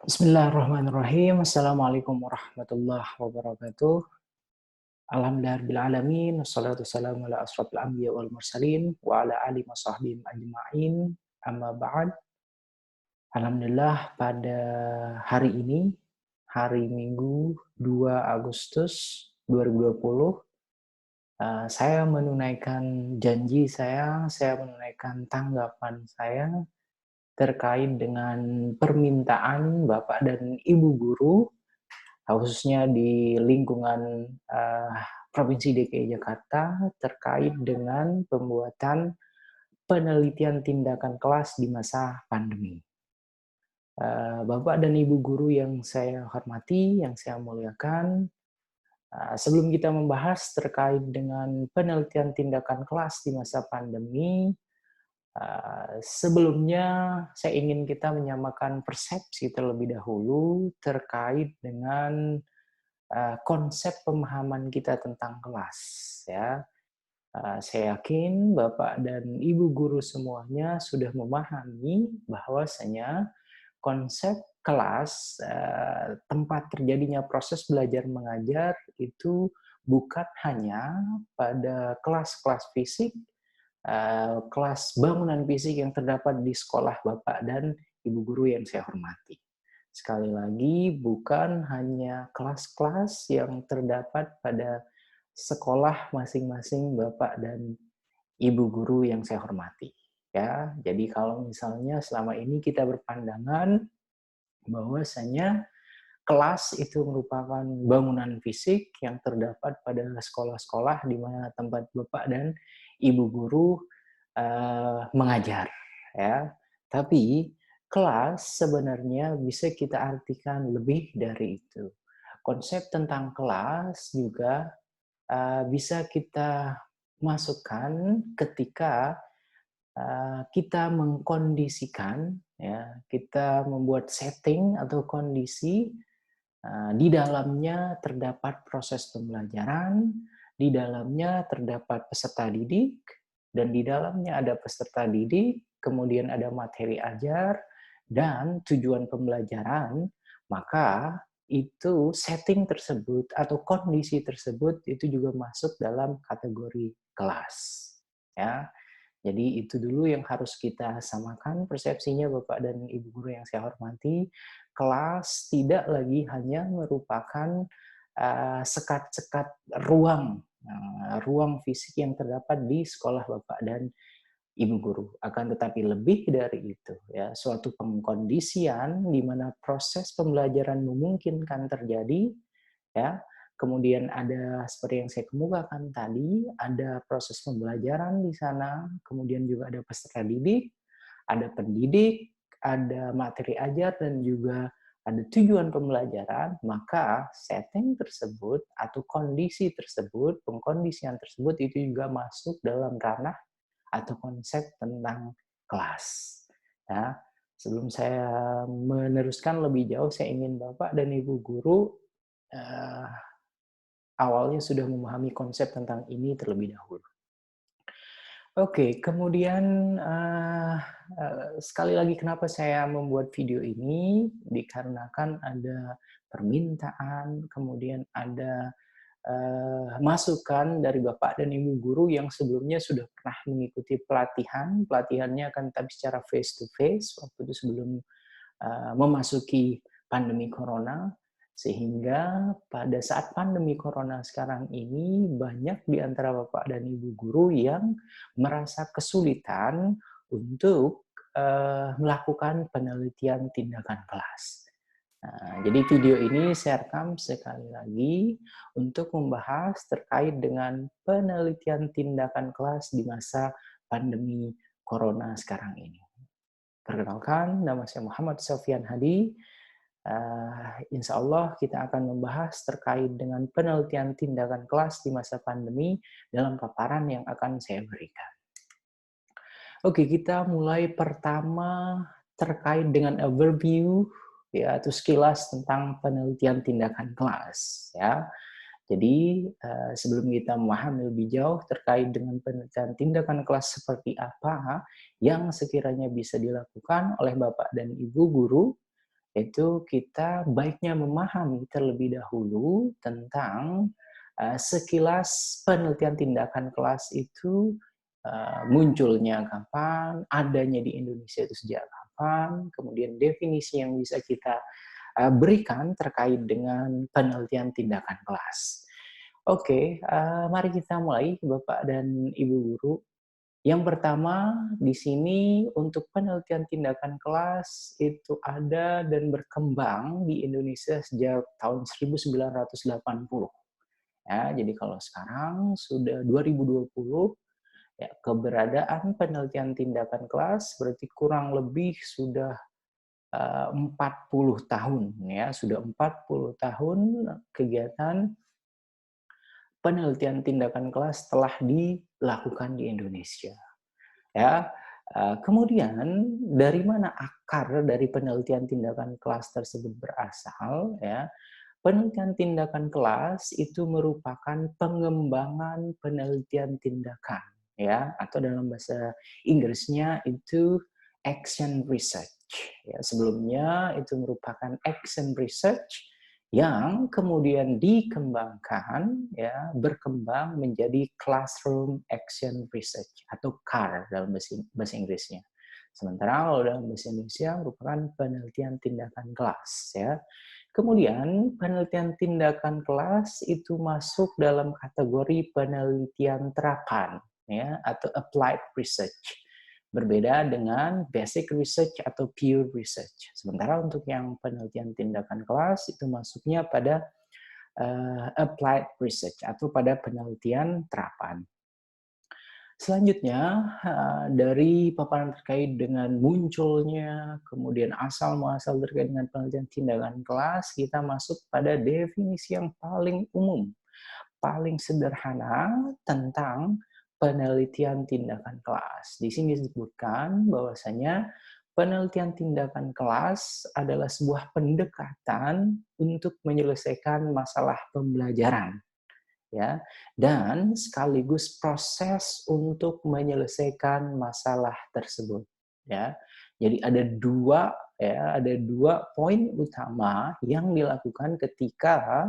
Bismillahirrahmanirrahim. Assalamualaikum warahmatullahi wabarakatuh. Alhamdulillahirrahmanirrahim. Wassalatu wassalamu ala asrafil anbiya wal mursalin wa ala alihi wa sahbihi ajma'in. Amma ba'd. Alhamdulillah pada hari ini, hari Minggu 2 Agustus 2020, saya menunaikan janji saya menunaikan tanggapan saya terkait dengan permintaan Bapak dan Ibu guru, khususnya di lingkungan Provinsi DKI Jakarta terkait dengan pembuatan penelitian tindakan kelas di masa pandemi. Bapak dan Ibu guru yang saya hormati, yang saya muliakan, sebelum kita membahas terkait dengan penelitian tindakan kelas di masa pandemi, sebelumnya saya ingin kita menyamakan persepsi terlebih dahulu terkait dengan konsep pemahaman kita tentang kelas, ya. Saya yakin Bapak dan Ibu guru semuanya sudah memahami bahwasanya konsep kelas, tempat terjadinya proses belajar mengajar itu bukan hanya pada kelas-kelas fisik, kelas bangunan fisik yang terdapat di sekolah Bapak dan Ibu guru yang saya hormati. Sekali lagi, bukan hanya kelas-kelas yang terdapat pada sekolah masing-masing Bapak dan Ibu guru yang saya hormati. Ya, jadi kalau misalnya selama ini kita berpandangan bahwasanya kelas itu merupakan bangunan fisik yang terdapat pada sekolah-sekolah di mana tempat Bapak dan Ibu guru mengajar, ya. Tapi kelas sebenarnya bisa kita artikan lebih dari itu. Konsep tentang kelas juga bisa kita masukkan ketika kita mengkondisikan, ya, kita membuat setting atau kondisi di dalamnya terdapat proses pembelajaran, di dalamnya terdapat peserta didik, dan di dalamnya ada peserta didik, kemudian ada materi ajar, dan tujuan pembelajaran, maka itu setting tersebut atau kondisi tersebut itu juga masuk dalam kategori kelas. Ya, jadi itu dulu yang harus kita samakan persepsinya Bapak dan Ibu guru yang saya hormati. Kelas tidak lagi hanya merupakan sekat-sekat ruang, ruang fisik yang terdapat di sekolah Bapak dan Ibu guru. Akan tetapi lebih dari itu, ya, suatu pengkondisian di mana proses pembelajaran memungkinkan terjadi, ya. Kemudian ada seperti yang saya kemukakan tadi, ada proses pembelajaran di sana, kemudian juga ada peserta didik, ada pendidik, ada materi ajar, dan juga ada tujuan pembelajaran, maka setting tersebut atau kondisi tersebut, pengkondisian tersebut itu juga masuk dalam ranah atau konsep tentang kelas. Ya, sebelum saya meneruskan lebih jauh, saya ingin Bapak dan Ibu guru eh, awalnya sudah memahami konsep tentang ini terlebih dahulu. Oke, kemudian sekali lagi kenapa saya membuat video ini, dikarenakan ada permintaan, kemudian ada masukan dari Bapak dan Ibu guru yang sebelumnya sudah pernah mengikuti pelatihan. Pelatihannya akan tapi secara face to face waktu itu sebelum memasuki pandemi corona, sehingga pada saat pandemi corona sekarang ini banyak di antara Bapak dan Ibu guru yang merasa kesulitan untuk melakukan penelitian tindakan kelas. Nah, jadi video ini saya rekam sekali lagi untuk membahas terkait dengan penelitian tindakan kelas di masa pandemi corona sekarang ini. Perkenalkan, nama saya Muhammad Sofyan Hadi. Insya Allah kita akan membahas terkait dengan penelitian tindakan kelas di masa pandemi dalam paparan yang akan saya berikan. Oke, kita mulai pertama terkait dengan overview, ya, atau sekilas tentang penelitian tindakan kelas, ya. Jadi sebelum kita memahami lebih jauh terkait dengan penelitian tindakan kelas seperti apa yang sekiranya bisa dilakukan oleh Bapak dan Ibu guru, itu kita baiknya memahami terlebih dahulu tentang sekilas penelitian tindakan kelas itu munculnya kapan, adanya di Indonesia itu sejak kapan, kemudian definisi yang bisa kita berikan terkait dengan penelitian tindakan kelas. Oke, mari kita mulai Bapak dan Ibu Guru. Yang pertama, di sini untuk penelitian tindakan kelas itu ada dan berkembang di Indonesia sejak tahun 1980. Ya, jadi kalau sekarang sudah 2020, ya, keberadaan penelitian tindakan kelas berarti kurang lebih sudah 40 tahun ya, sudah 40 tahun kegiatan penelitian tindakan kelas telah dilakukan di Indonesia. Ya, kemudian dari mana akar dari penelitian tindakan kelas tersebut berasal? Ya, penelitian tindakan kelas itu merupakan pengembangan penelitian tindakan, ya, atau dalam bahasa Inggrisnya itu action research. Ya, sebelumnya itu merupakan action research yang kemudian dikembangkan, ya, berkembang menjadi classroom action research atau CAR dalam bahasa Inggrisnya. Sementara kalau dalam bahasa Indonesia merupakan penelitian tindakan kelas, ya. Kemudian penelitian tindakan kelas itu masuk dalam kategori penelitian terapan, ya, atau applied research. Berbeda dengan basic research atau pure research. Sementara untuk yang penelitian tindakan kelas itu masuknya pada applied research atau pada penelitian terapan. Selanjutnya, dari paparan terkait dengan munculnya, kemudian asal-muasal terkait dengan penelitian tindakan kelas, kita masuk pada definisi yang paling umum, paling sederhana tentang penelitian tindakan kelas. Di sini disebutkan bahwasanya penelitian tindakan kelas adalah sebuah pendekatan untuk menyelesaikan masalah pembelajaran, ya, dan sekaligus proses untuk menyelesaikan masalah tersebut, ya. Jadi ada dua poin utama yang dilakukan ketika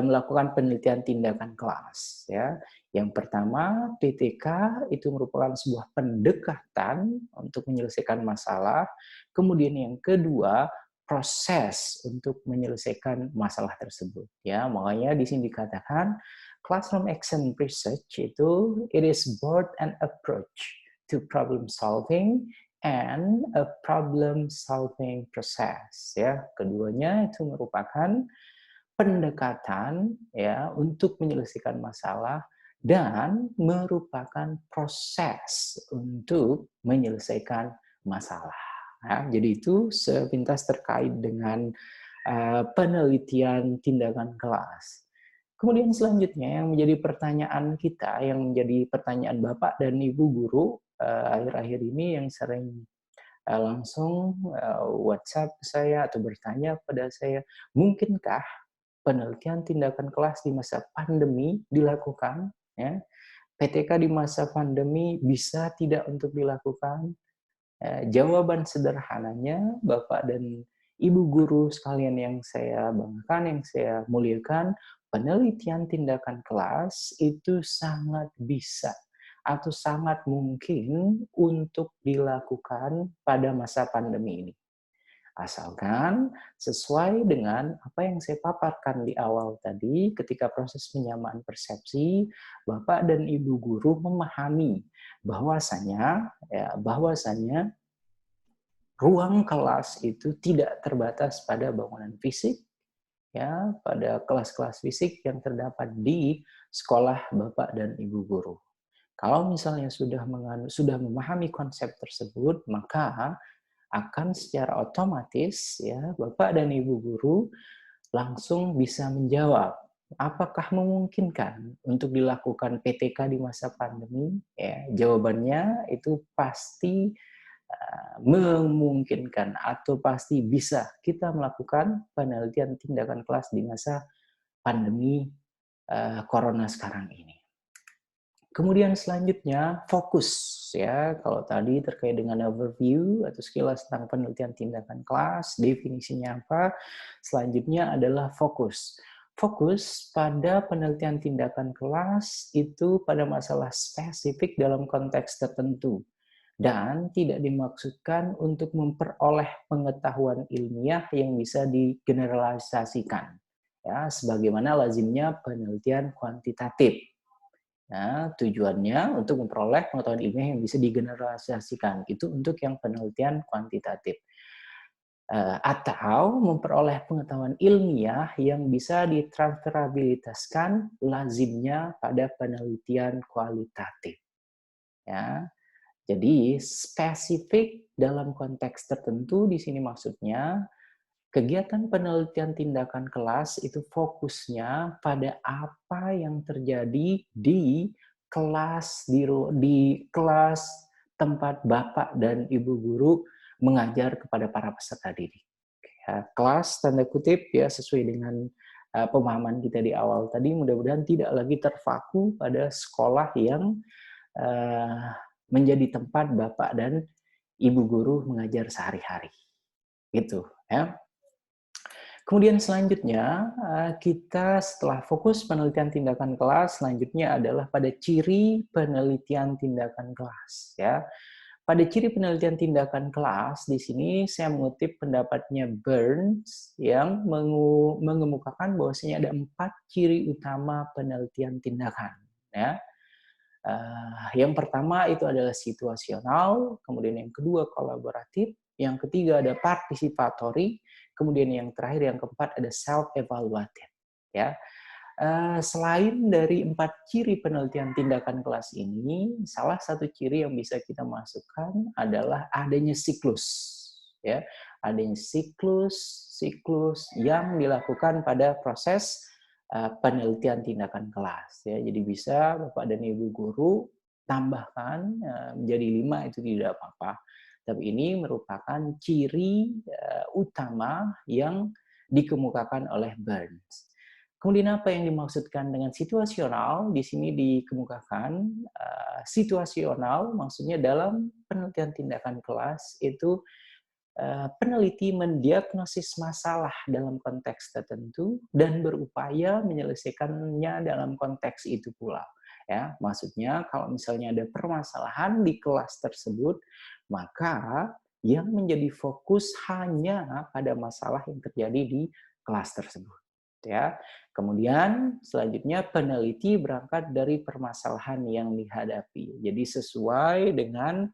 melakukan penelitian tindakan kelas, ya. Yang pertama, PTK itu merupakan sebuah pendekatan untuk menyelesaikan masalah. Kemudian yang kedua, proses untuk menyelesaikan masalah tersebut, ya. Makanya di sini dikatakan classroom action research itu it is both an approach to problem solving and a problem solving process, ya. Keduanya itu merupakan pendekatan, ya, untuk menyelesaikan masalah dan merupakan proses untuk menyelesaikan masalah. Ya, jadi itu sepintas terkait dengan penelitian tindakan kelas. Kemudian selanjutnya yang menjadi pertanyaan kita, yang menjadi pertanyaan Bapak dan Ibu guru akhir-akhir ini yang sering langsung WhatsApp saya atau bertanya pada saya, mungkinkah penelitian tindakan kelas di masa pandemi dilakukan, ya. PTK di masa pandemi bisa tidak untuk dilakukan? Jawaban sederhananya, Bapak dan Ibu guru sekalian yang saya banggakan, yang saya muliakan, penelitian tindakan kelas itu sangat bisa atau sangat mungkin untuk dilakukan pada masa pandemi ini. Asalkan sesuai dengan apa yang saya paparkan di awal tadi, ketika proses penyamaan persepsi, Bapak dan Ibu guru memahami bahwasanya ruang kelas itu tidak terbatas pada bangunan fisik, ya, pada kelas-kelas fisik yang terdapat di sekolah Bapak dan Ibu guru. Kalau misalnya sudah memahami konsep tersebut, maka akan secara otomatis, ya, Bapak dan Ibu guru langsung bisa menjawab, apakah memungkinkan untuk dilakukan PTK di masa pandemi? Ya, jawabannya itu pasti memungkinkan atau pasti bisa kita melakukan penelitian tindakan kelas di masa pandemi corona sekarang ini. Kemudian selanjutnya fokus ya. Kalau tadi terkait dengan overview atau sekilas tentang penelitian tindakan kelas, definisinya apa? Selanjutnya adalah fokus. Fokus pada penelitian tindakan kelas itu pada masalah spesifik dalam konteks tertentu dan tidak dimaksudkan untuk memperoleh pengetahuan ilmiah yang bisa digeneralisasikan. Ya, sebagaimana lazimnya penelitian kuantitatif. Nah, tujuannya untuk memperoleh pengetahuan ilmiah yang bisa digeneralisasikan. Itu untuk yang penelitian kuantitatif. Atau memperoleh pengetahuan ilmiah yang bisa ditransferabilitaskan lazimnya pada penelitian kualitatif. Ya, jadi spesifik dalam konteks tertentu di sini maksudnya kegiatan penelitian tindakan kelas itu fokusnya pada apa yang terjadi di kelas di kelas tempat Bapak dan Ibu guru mengajar kepada para peserta didik. Ya, kelas tanda kutip ya sesuai dengan pemahaman kita di awal tadi mudah-mudahan tidak lagi terpaku pada sekolah yang uh, menjadi tempat Bapak dan Ibu guru mengajar sehari-hari. Gitu ya. Kemudian selanjutnya, kita setelah fokus penelitian tindakan kelas, selanjutnya adalah pada ciri penelitian tindakan kelas. Ya. Pada ciri penelitian tindakan kelas, di sini saya mengutip pendapatnya Burns yang mengemukakan bahwasanya ada 4 ciri utama penelitian tindakan. Ya. Yang pertama itu adalah situasional, kemudian yang kedua kolaboratif, yang ketiga ada participatory, kemudian yang terakhir yang keempat ada self-evaluative. Ya, selain dari 4 ciri penelitian tindakan kelas ini, salah satu ciri yang bisa kita masukkan adalah adanya siklus. Ya, adanya siklus yang dilakukan pada proses penelitian tindakan kelas. Ya, jadi bisa Bapak dan Ibu guru tambahkan menjadi 5 itu tidak apa-apa. Tapi ini merupakan ciri utama yang dikemukakan oleh Burns. Kemudian apa yang dimaksudkan dengan situasional? Di sini dikemukakan situasional maksudnya dalam penelitian tindakan kelas itu peneliti mendiagnosis masalah dalam konteks tertentu dan berupaya menyelesaikannya dalam konteks itu pula. Ya, maksudnya kalau misalnya ada permasalahan di kelas tersebut, maka yang menjadi fokus hanya pada masalah yang terjadi di kelas tersebut. Ya, kemudian selanjutnya peneliti berangkat dari permasalahan yang dihadapi. Jadi sesuai dengan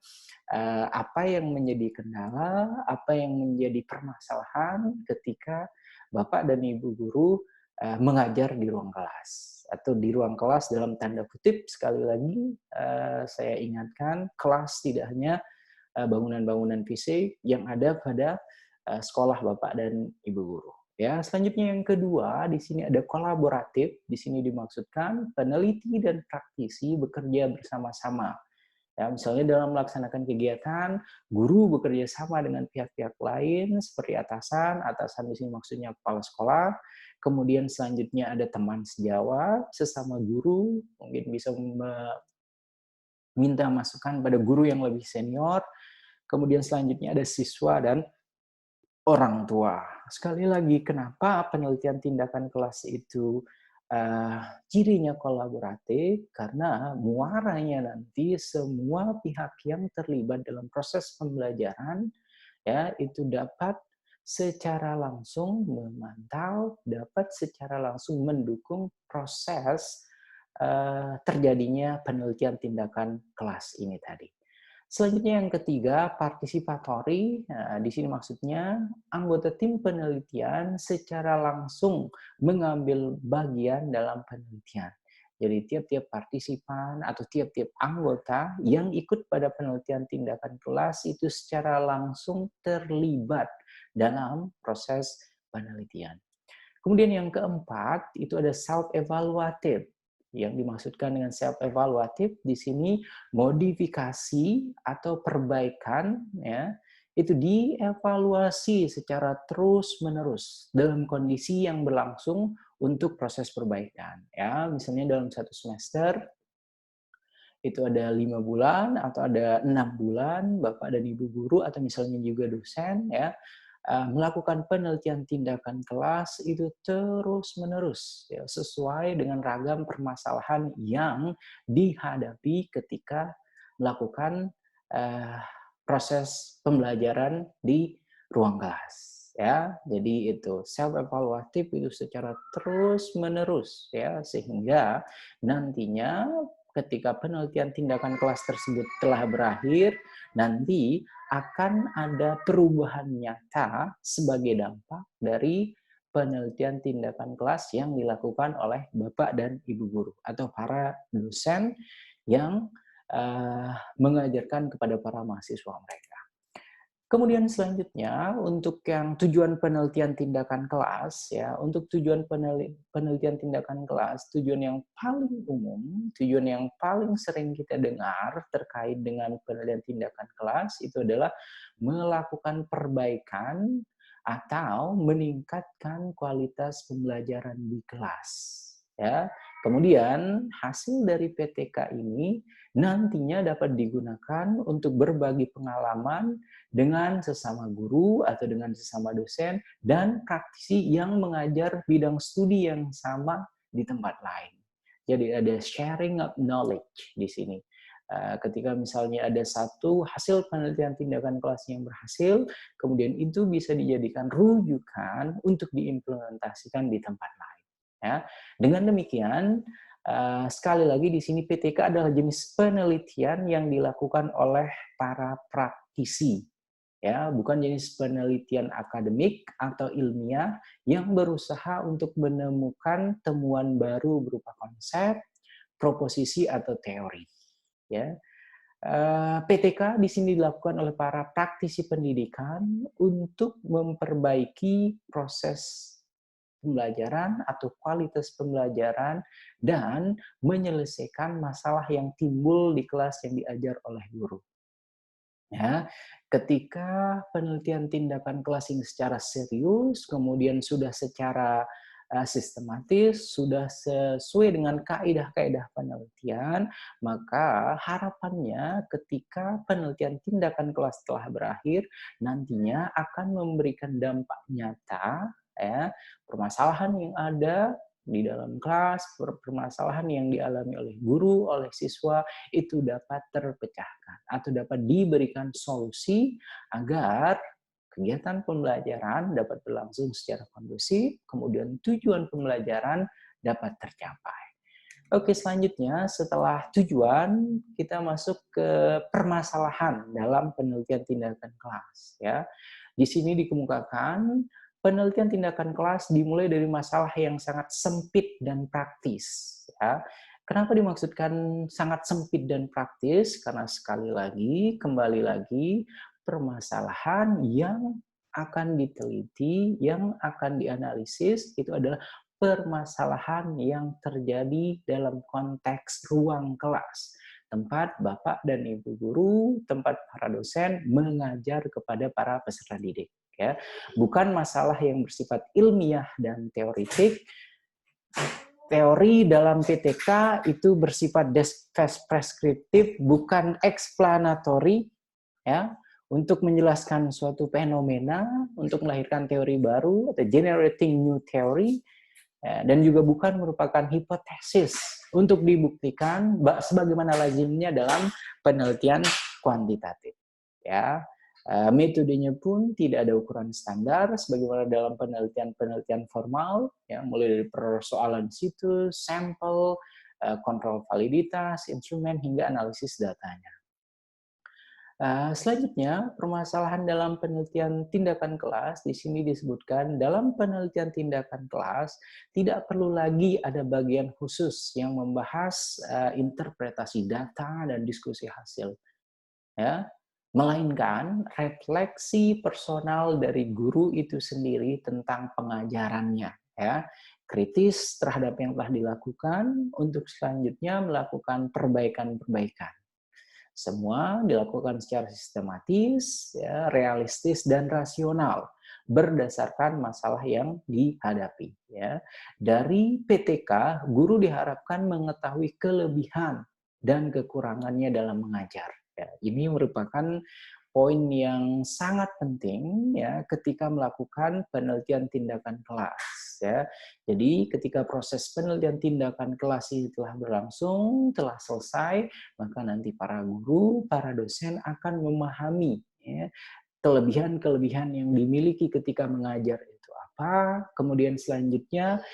apa yang menjadi kendala, apa yang menjadi permasalahan ketika Bapak dan Ibu guru mengajar di ruang kelas. Atau di ruang kelas dalam tanda kutip, sekali lagi saya ingatkan, kelas tidak hanya bangunan-bangunan fisik yang ada pada sekolah Bapak dan Ibu guru. Ya, selanjutnya yang kedua, di sini ada kolaboratif. Di sini dimaksudkan peneliti dan praktisi bekerja bersama-sama. Ya, misalnya dalam melaksanakan kegiatan, guru bekerja sama dengan pihak-pihak lain seperti atasan, atasan di sini maksudnya kepala sekolah. Kemudian selanjutnya ada teman sejawat, sesama guru, mungkin bisa meminta masukan pada guru yang lebih senior. Kemudian selanjutnya ada siswa dan orang tua. Sekali lagi, kenapa penelitian tindakan kelas itu cirinya kolaboratif? Karena muaranya nanti semua pihak yang terlibat dalam proses pembelajaran ya itu dapat secara langsung memantau, dapat secara langsung mendukung proses terjadinya penelitian tindakan kelas ini tadi. Selanjutnya yang ketiga, partisipatori. Nah, di sini maksudnya anggota tim penelitian secara langsung mengambil bagian dalam penelitian. Jadi tiap-tiap partisipan atau tiap-tiap anggota yang ikut pada penelitian tindakan kelas itu secara langsung terlibat dalam proses penelitian. Kemudian yang keempat, itu ada self-evaluative. Yang dimaksudkan dengan self-evaluative di sini modifikasi atau perbaikan ya itu dievaluasi secara terus-menerus dalam kondisi yang berlangsung untuk proses perbaikan. Ya, misalnya dalam satu semester itu ada 5 bulan atau ada 6 bulan, Bapak dan Ibu guru atau misalnya juga dosen ya, melakukan penelitian tindakan kelas itu terus-menerus ya, sesuai dengan ragam permasalahan yang dihadapi ketika melakukan eh, proses pembelajaran di ruang kelas ya. Jadi itu self evaluatif itu secara terus-menerus ya, sehingga nantinya ketika penelitian tindakan kelas tersebut telah berakhir, nanti akan ada perubahan nyata sebagai dampak dari penelitian tindakan kelas yang dilakukan oleh Bapak dan Ibu guru atau para dosen yang mengajarkan kepada para mahasiswa mereka. Kemudian selanjutnya untuk yang tujuan penelitian tindakan kelas ya, untuk tujuan penelitian tindakan kelas, tujuan yang paling umum, tujuan yang paling sering kita dengar terkait dengan penelitian tindakan kelas itu adalah melakukan perbaikan atau meningkatkan kualitas pembelajaran di kelas ya. Kemudian hasil dari PTK ini nantinya dapat digunakan untuk berbagi pengalaman dengan sesama guru atau dengan sesama dosen dan praktisi yang mengajar bidang studi yang sama di tempat lain. Jadi ada sharing of knowledge di sini. Ketika misalnya ada satu hasil penelitian tindakan kelas yang berhasil, kemudian itu bisa dijadikan rujukan untuk diimplementasikan di tempat lain. Ya. Dengan demikian, sekali lagi di sini PTK adalah jenis penelitian yang dilakukan oleh para praktisi ya, bukan jenis penelitian akademik atau ilmiah yang berusaha untuk menemukan temuan baru berupa konsep, proposisi atau teori. Ya, PTK di sini dilakukan oleh para praktisi pendidikan untuk memperbaiki proses pembelajaran atau kualitas pembelajaran dan menyelesaikan masalah yang timbul di kelas yang diajar oleh guru. Ya, ketika penelitian tindakan kelas ini secara serius, kemudian sudah secara sistematis, sudah sesuai dengan kaidah-kaidah penelitian, maka harapannya ketika penelitian tindakan kelas telah berakhir, nantinya akan memberikan dampak nyata, ya, permasalahan yang ada di dalam kelas, permasalahan yang dialami oleh guru, oleh siswa, itu dapat terpecahkan atau dapat diberikan solusi agar kegiatan pembelajaran dapat berlangsung secara kondusif, kemudian tujuan pembelajaran dapat tercapai. Oke, selanjutnya setelah tujuan, kita masuk ke permasalahan dalam penelitian tindakan kelas. Ya, di sini dikemukakan penelitian tindakan kelas dimulai dari masalah yang sangat sempit dan praktis. Ya, kenapa dimaksudkan sangat sempit dan praktis? Karena sekali lagi, kembali lagi, permasalahan yang akan diteliti, yang akan dianalisis itu adalah permasalahan yang terjadi dalam konteks ruang kelas, tempat Bapak dan Ibu guru, tempat para dosen mengajar kepada para peserta didik. Ya, bukan masalah yang bersifat ilmiah dan teoritik. Teori dalam PTK itu bersifat preskriptif, bukan explanatory, ya, untuk menjelaskan suatu fenomena, untuk melahirkan teori baru atau generating new theory, dan juga bukan merupakan hipotesis untuk dibuktikan sebagaimana lazimnya dalam penelitian kuantitatif. Ya, metodenya pun tidak ada ukuran standar sebagaimana dalam penelitian formal, ya, mulai dari persoalan situs, sampel, kontrol validitas, instrumen hingga analisis datanya. Selanjutnya, permasalahan dalam penelitian tindakan kelas di sini disebutkan dalam penelitian tindakan kelas tidak perlu lagi ada bagian khusus yang membahas interpretasi data dan diskusi hasil, ya, melainkan refleksi personal dari guru itu sendiri tentang pengajarannya, ya, kritis terhadap yang telah dilakukan untuk selanjutnya melakukan perbaikan-perbaikan. Semua dilakukan secara sistematis, ya, realistis, dan rasional berdasarkan masalah yang dihadapi. Ya. Dari PTK, guru diharapkan mengetahui kelebihan dan kekurangannya dalam mengajar. Ya, ini merupakan poin yang sangat penting ya ketika melakukan penelitian tindakan kelas ya. Jadi ketika proses penelitian tindakan kelas ini telah berlangsung, telah selesai, maka nanti para guru, para dosen akan memahami ya, kelebihan-kelebihan yang dimiliki ketika mengajar itu apa, kemudian selanjutnya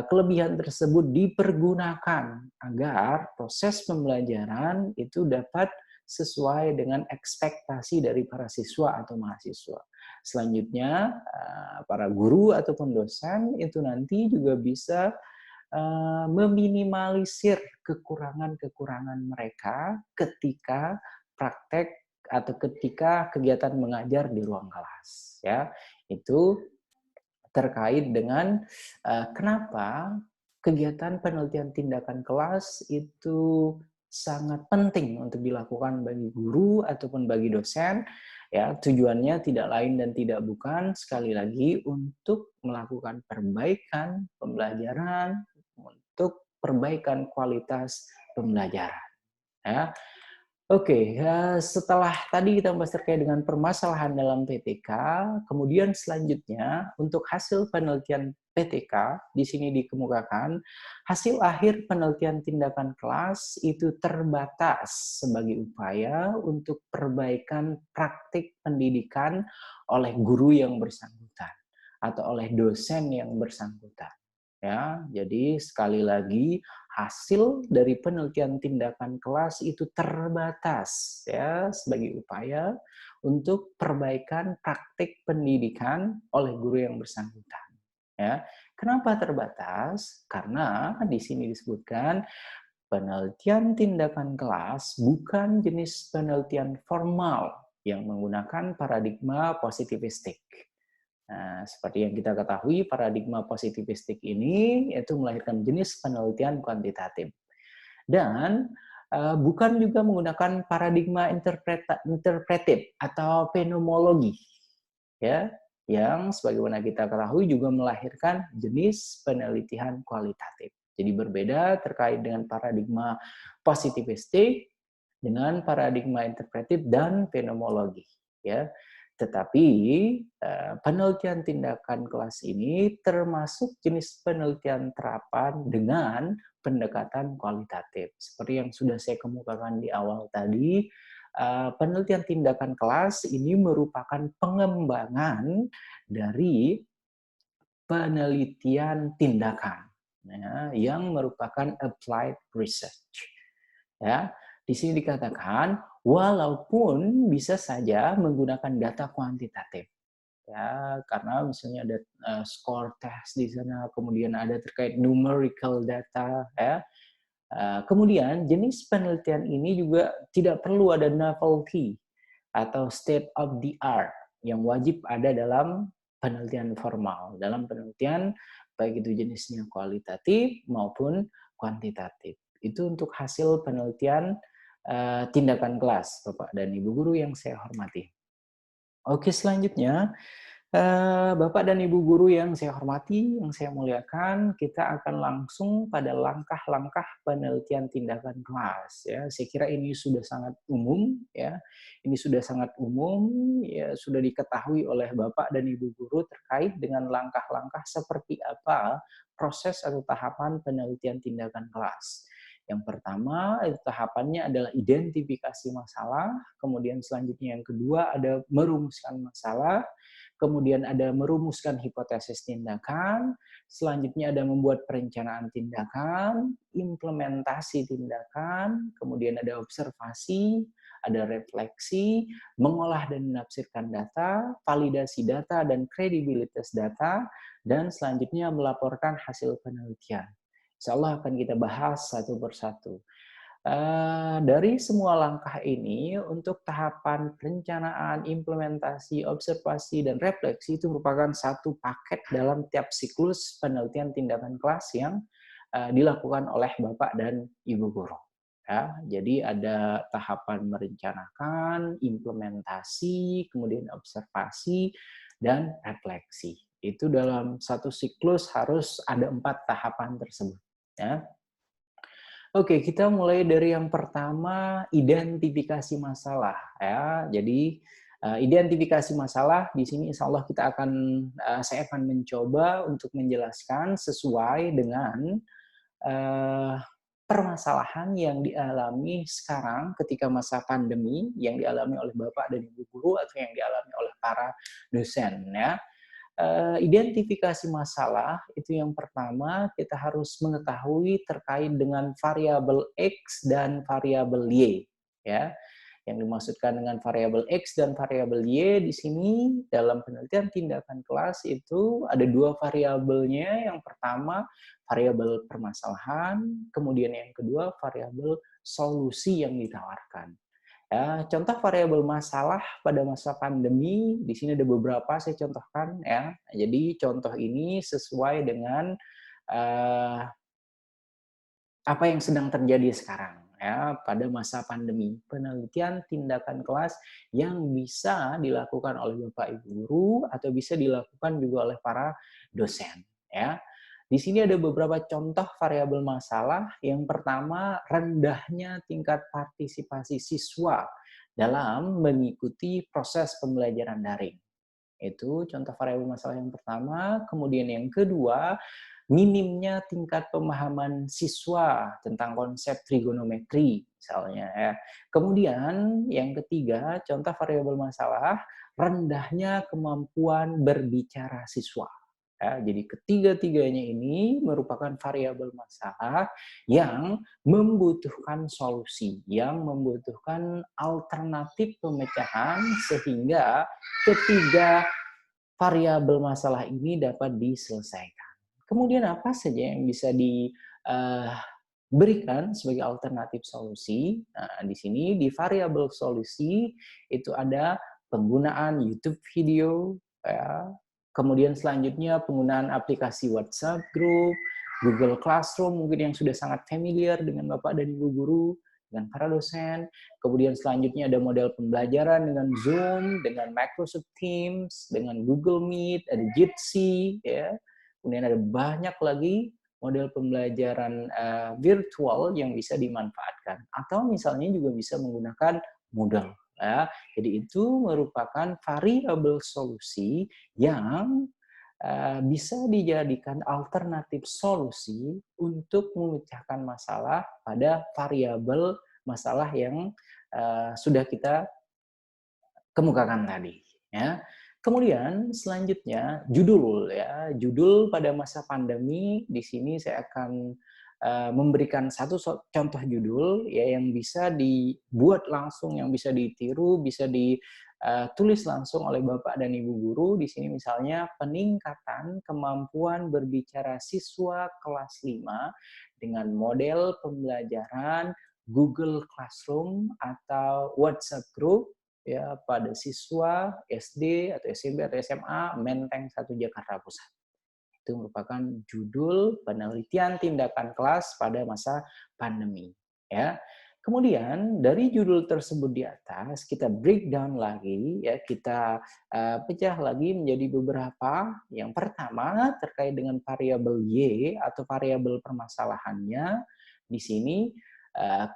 kelebihan tersebut dipergunakan agar proses pembelajaran itu dapat sesuai dengan ekspektasi dari para siswa atau mahasiswa. Selanjutnya, para guru ataupun dosen itu nanti juga bisa meminimalisir kekurangan-kekurangan mereka ketika praktek atau ketika kegiatan mengajar di ruang kelas. Ya, itu terkait dengan kenapa kegiatan penelitian tindakan kelas itu sangat penting untuk dilakukan bagi guru ataupun bagi dosen. Ya, tujuannya tidak lain dan tidak bukan sekali lagi untuk melakukan perbaikan pembelajaran, untuk perbaikan kualitas pembelajaran. Ya. Oke, setelah tadi kita membahas terkait dengan permasalahan dalam PTK, kemudian selanjutnya untuk hasil penelitian PTK, di sini dikemukakan, hasil akhir penelitian tindakan kelas itu terbatas sebagai upaya untuk perbaikan praktik pendidikan oleh guru yang bersangkutan atau oleh dosen yang bersangkutan. Ya, jadi sekali lagi hasil dari penelitian tindakan kelas itu terbatas ya sebagai upaya untuk perbaikan praktik pendidikan oleh guru yang bersangkutan. Ya, kenapa terbatas? Karena di sini disebutkan penelitian tindakan kelas bukan jenis penelitian formal yang menggunakan paradigma positivistik. Nah, seperti yang kita ketahui, paradigma positivistik ini yaitu melahirkan jenis penelitian kuantitatif. Dan bukan juga menggunakan paradigma interpretif atau fenomenologi, ya, yang sebagaimana kita ketahui juga melahirkan jenis penelitian kualitatif. Jadi berbeda terkait dengan paradigma positivistik dengan paradigma interpretif dan fenomenologi, ya. Tetapi penelitian tindakan kelas ini termasuk jenis penelitian terapan dengan pendekatan kualitatif. Seperti yang sudah saya kemukakan di awal tadi, penelitian tindakan kelas ini merupakan pengembangan dari penelitian tindakan ya, yang merupakan applied research. Ya, di sini dikatakan walaupun bisa saja menggunakan data kuantitatif ya karena misalnya ada score test di sana, kemudian ada terkait numerical data ya. Kemudian jenis penelitian ini juga tidak perlu ada novelty atau state of the art yang wajib ada dalam penelitian formal, dalam penelitian baik itu jenisnya kualitatif maupun kuantitatif. Itu untuk hasil penelitian tindakan kelas, Bapak dan Ibu guru yang saya hormati. Oke, selanjutnya Bapak dan Ibu guru yang saya hormati, yang saya muliakan, kita akan langsung pada langkah-langkah penelitian tindakan kelas. Ya, saya kira ini sudah sangat umum, ya. Ini sudah sangat umum, ya sudah diketahui oleh Bapak dan Ibu guru terkait dengan langkah-langkah seperti apa proses atau tahapan penelitian tindakan kelas. Yang pertama, tahapannya adalah identifikasi masalah, kemudian selanjutnya yang kedua ada merumuskan masalah, kemudian ada merumuskan hipotesis tindakan, selanjutnya ada membuat perencanaan tindakan, implementasi tindakan, kemudian ada observasi, ada refleksi, mengolah dan menafsirkan data, validasi data dan kredibilitas data, dan selanjutnya melaporkan hasil penelitian. Insya Allah akan kita bahas satu persatu. Dari semua langkah ini, untuk tahapan perencanaan, implementasi, observasi, dan refleksi itu merupakan satu paket dalam tiap siklus penelitian tindakan kelas yang dilakukan oleh Bapak dan Ibu guru. Ya, jadi ada tahapan merencanakan, implementasi, kemudian observasi, dan refleksi. Itu dalam satu siklus harus ada 4 tahapan tersebut. Ya. Oke, kita mulai dari yang pertama, identifikasi masalah ya. Jadi, identifikasi masalah di sini insya Allah saya akan mencoba untuk menjelaskan sesuai dengan, eee, permasalahan yang dialami sekarang ketika masa pandemi, yang dialami oleh Bapak dan Ibu guru atau yang dialami oleh para dosen ya. Identifikasi masalah itu yang pertama kita harus mengetahui terkait dengan variabel X dan variabel Y, ya. Yang dimaksudkan dengan variabel X dan variabel Y di sini dalam penelitian tindakan kelas itu ada dua variabelnya. Yang pertama variabel permasalahan, kemudian yang kedua variabel solusi yang ditawarkan. Ya, contoh variabel masalah pada masa pandemi, di sini ada beberapa saya contohkan ya. Jadi contoh ini sesuai dengan uh, apa yang sedang terjadi sekarang ya pada masa pandemi. Penelitian tindakan kelas yang bisa dilakukan oleh Bapak Ibu guru atau bisa dilakukan juga oleh para dosen ya. Di sini ada beberapa contoh variabel masalah. Yang pertama, rendahnya tingkat partisipasi siswa dalam mengikuti proses pembelajaran daring. Itu contoh variabel masalah yang pertama. Kemudian yang kedua, minimnya tingkat pemahaman siswa tentang konsep trigonometri misalnya ya. Kemudian yang ketiga, contoh variabel masalah, rendahnya kemampuan berbicara siswa. Ya, jadi ketiga-tiganya ini merupakan variabel masalah yang membutuhkan solusi, yang membutuhkan alternatif pemecahan sehingga ketiga variabel masalah ini dapat diselesaikan. Kemudian apa saja yang bisa diberikan sebagai alternatif solusi? Nah, di sini di variabel solusi itu ada penggunaan YouTube video, ya. Kemudian selanjutnya penggunaan aplikasi WhatsApp Group, Google Classroom mungkin yang sudah sangat familiar dengan Bapak dan Ibu guru, dengan para dosen. Kemudian selanjutnya ada model pembelajaran dengan Zoom, dengan Microsoft Teams, dengan Google Meet, ada Jitsi, ya. Kemudian ada banyak lagi model pembelajaran virtual yang bisa dimanfaatkan. Atau misalnya juga bisa menggunakan Moodle. Ya. Jadi itu merupakan variabel solusi yang bisa dijadikan alternatif solusi untuk memecahkan masalah pada variabel masalah yang sudah kita kemukakan tadi. Ya. Kemudian selanjutnya judul ya, judul pada masa pandemi di sini saya akan memberikan satu contoh judul ya yang bisa dibuat langsung, yang bisa ditiru, bisa ditulis langsung oleh Bapak dan Ibu guru. Di sini misalnya peningkatan kemampuan berbicara siswa kelas 5 dengan model pembelajaran Google Classroom atau WhatsApp Group ya pada siswa SD atau SMP atau SMA Menteng 1 Jakarta Pusat. Itu merupakan judul penelitian tindakan kelas pada masa pandemi ya. Kemudian dari judul tersebut di atas kita breakdown lagi ya, kita pecah lagi menjadi beberapa. Yang pertama terkait dengan variabel Y atau variabel permasalahannya. Di sini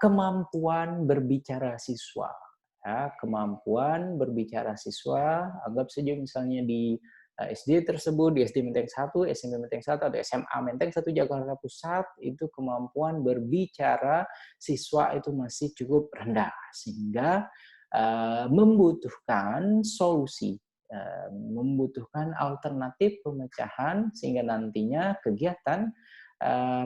kemampuan berbicara siswa. Ya, kemampuan berbicara siswa, anggap saja misalnya di SD tersebut, di SD Menteng 1, SMP Menteng 1, atau SMA Menteng 1 Jakarta Pusat, itu kemampuan berbicara siswa itu masih cukup rendah, sehingga membutuhkan solusi, membutuhkan alternatif pemecahan, sehingga nantinya kegiatan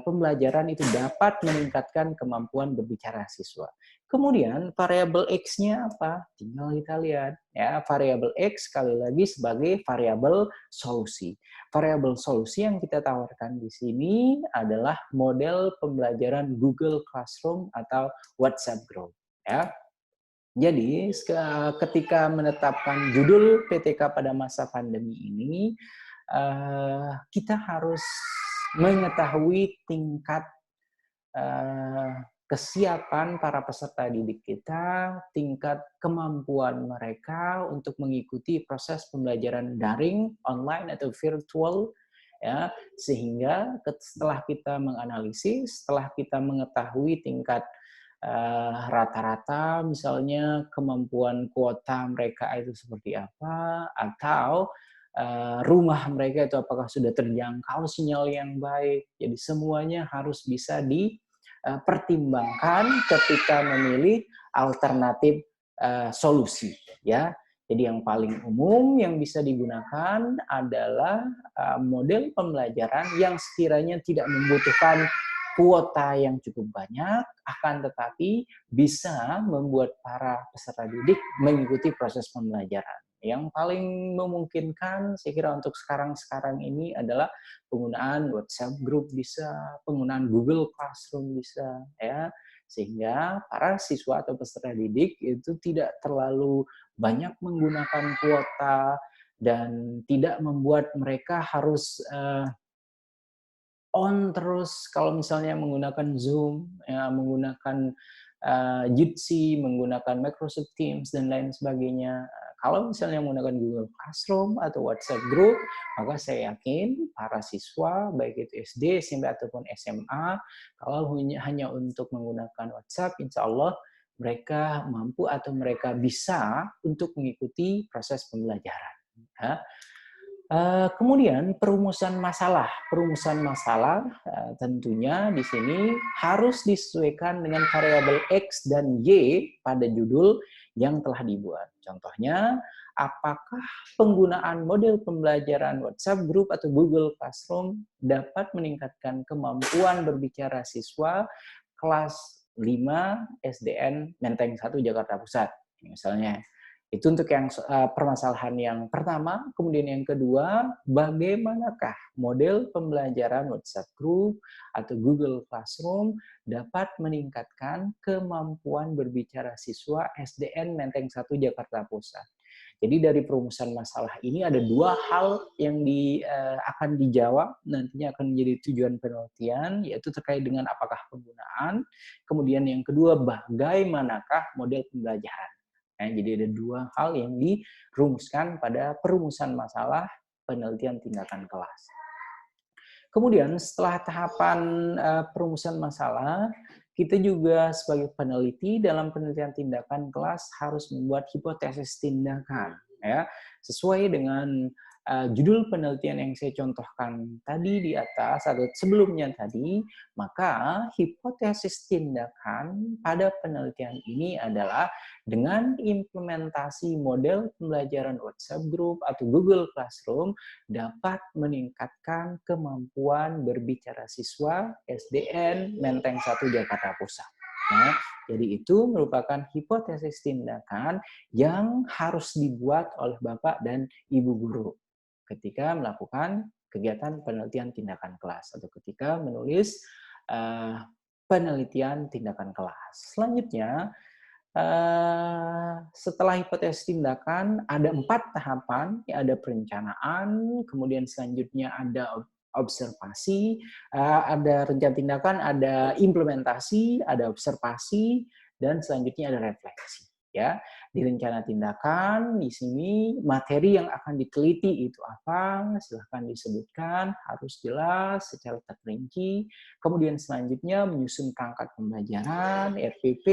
pembelajaran itu dapat meningkatkan kemampuan berbicara siswa. Kemudian variabel X-nya apa? Tinggal kita lihat ya, variabel X sekali lagi sebagai variabel solusi. Variabel solusi yang kita tawarkan di sini adalah model pembelajaran Google Classroom atau WhatsApp Group ya. Jadi ketika menetapkan judul PTK pada masa pandemi ini, kita harus mengetahui tingkat kesiapan para peserta didik kita, tingkat kemampuan mereka untuk mengikuti proses pembelajaran daring, online atau virtual ya, sehingga setelah kita menganalisis, setelah kita mengetahui tingkat rata-rata misalnya kemampuan kuota mereka itu seperti apa, atau rumah mereka itu apakah sudah terjangkau sinyal yang baik. Jadi semuanya harus bisa dipertimbangkan ketika memilih alternatif solusi, ya. Jadi yang paling umum yang bisa digunakan adalah model pembelajaran yang sekiranya tidak membutuhkan kuota yang cukup banyak, akan tetapi bisa membuat para peserta didik mengikuti proses pembelajaran. Yang paling memungkinkan saya kira untuk sekarang ini adalah penggunaan WhatsApp Group bisa, penggunaan Google Classroom bisa, ya, sehingga para siswa atau peserta didik itu tidak terlalu banyak menggunakan kuota dan tidak membuat mereka harus on terus kalau misalnya menggunakan Zoom, ya, menggunakan Jitsi, menggunakan Microsoft Teams, dan lain sebagainya. Kalau misalnya menggunakan Google Classroom atau WhatsApp Group, maka saya yakin para siswa, baik itu SD, SMP, ataupun SMA, kalau hanya untuk menggunakan WhatsApp, insya Allah mereka mampu atau mereka bisa untuk mengikuti proses pembelajaran. Ya. Kemudian perumusan masalah. Perumusan masalah tentunya di sini harus disesuaikan dengan variabel X dan Y pada judul yang telah dibuat. Contohnya, apakah penggunaan model pembelajaran WhatsApp Group atau Google Classroom dapat meningkatkan kemampuan berbicara siswa kelas 5 SDN Menteng 1 Jakarta Pusat, misalnya. Itu untuk yang permasalahan yang pertama. Kemudian yang kedua, bagaimanakah model pembelajaran WhatsApp Group atau Google Classroom dapat meningkatkan kemampuan berbicara siswa SDN Menteng 1 Jakarta Pusat. Jadi dari perumusan masalah ini ada dua hal yang akan dijawab, nantinya akan menjadi tujuan penelitian, yaitu terkait dengan apakah penggunaan, kemudian yang kedua, bagaimanakah model pembelajaran. Jadi ada dua hal yang dirumuskan pada perumusan masalah penelitian tindakan kelas. Kemudian setelah tahapan perumusan masalah, kita juga sebagai peneliti dalam penelitian tindakan kelas harus membuat hipotesis tindakan, ya, sesuai dengan judul penelitian yang saya contohkan tadi di atas atau sebelumnya tadi. Maka hipotesis tindakan pada penelitian ini adalah dengan implementasi model pembelajaran WhatsApp Group atau Google Classroom dapat meningkatkan kemampuan berbicara siswa SDN Menteng 1 Jakarta Pusat. Nah, jadi itu merupakan hipotesis tindakan yang harus dibuat oleh Bapak dan Ibu guru ketika melakukan kegiatan penelitian tindakan kelas atau ketika menulis penelitian tindakan kelas. Selanjutnya, setelah hipotesis tindakan ada 4 tahapan, ya, ada perencanaan, kemudian selanjutnya ada observasi, ada rencana tindakan, ada implementasi, ada observasi, dan selanjutnya ada refleksi. Ya, di rencana tindakan di sini materi yang akan diteliti itu apa, silahkan disebutkan, harus jelas secara terperinci. Kemudian selanjutnya menyusun perangkat pembelajaran, RPP,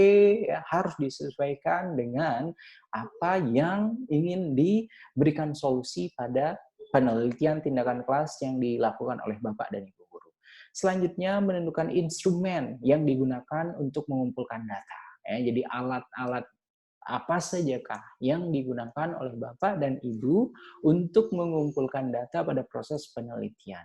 ya, harus disesuaikan dengan apa yang ingin diberikan solusi pada penelitian tindakan kelas yang dilakukan oleh Bapak dan Ibu guru. Selanjutnya menentukan instrumen yang digunakan untuk mengumpulkan data. Ya, jadi alat-alat apa sajakah yang digunakan oleh Bapak dan Ibu untuk mengumpulkan data pada proses penelitian.